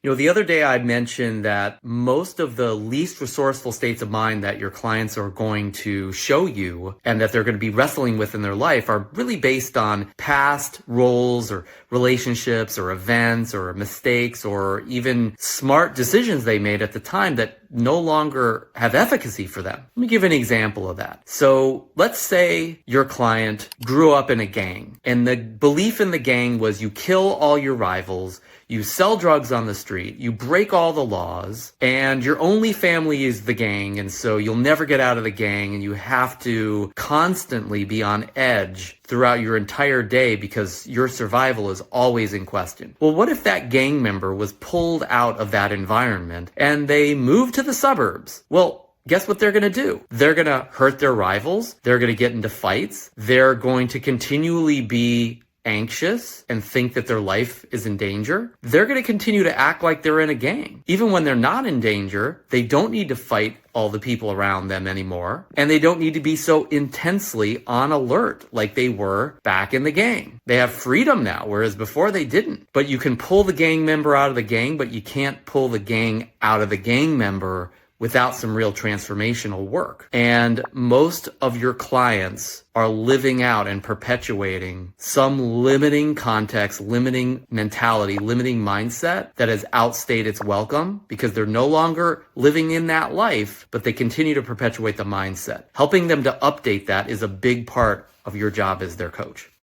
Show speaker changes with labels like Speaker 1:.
Speaker 1: The other day I mentioned that most of the least resourceful states of mind that your clients are going to show you and that they're going to be wrestling with in their life are really based on past roles or relationships or events or mistakes or even smart decisions they made at the time that no longer have efficacy for them. Let me give an example of that. So let's say your client grew up in a gang, and the belief in the gang was you kill all your rivals, you sell drugs on the street, you break all the laws, and your only family is the gang, and so you'll never get out of the gang, and you have to constantly be on edge throughout your entire day because your survival is always in question. Well, what if that gang member was pulled out of that environment and they moved to the suburbs? Well, guess what they're going to do? They're going to hurt their rivals. They're going to get into fights. They're going to continually be anxious and think that their life is in danger. They're going to continue to act like they're in a gang. Even when they're not in danger, they don't need to fight all the people around them anymore. And they don't need to be so intensely on alert like they were back in the gang. They have freedom now, whereas before they didn't. But you can pull the gang member out of the gang, but you can't pull the gang out of the gang member without some real transformational work. And most of your clients are living out and perpetuating some limiting context, limiting mentality, limiting mindset that has outstayed its welcome because they're no longer living in that life, but they continue to perpetuate the mindset. Helping them to update that is a big part of your job as their coach.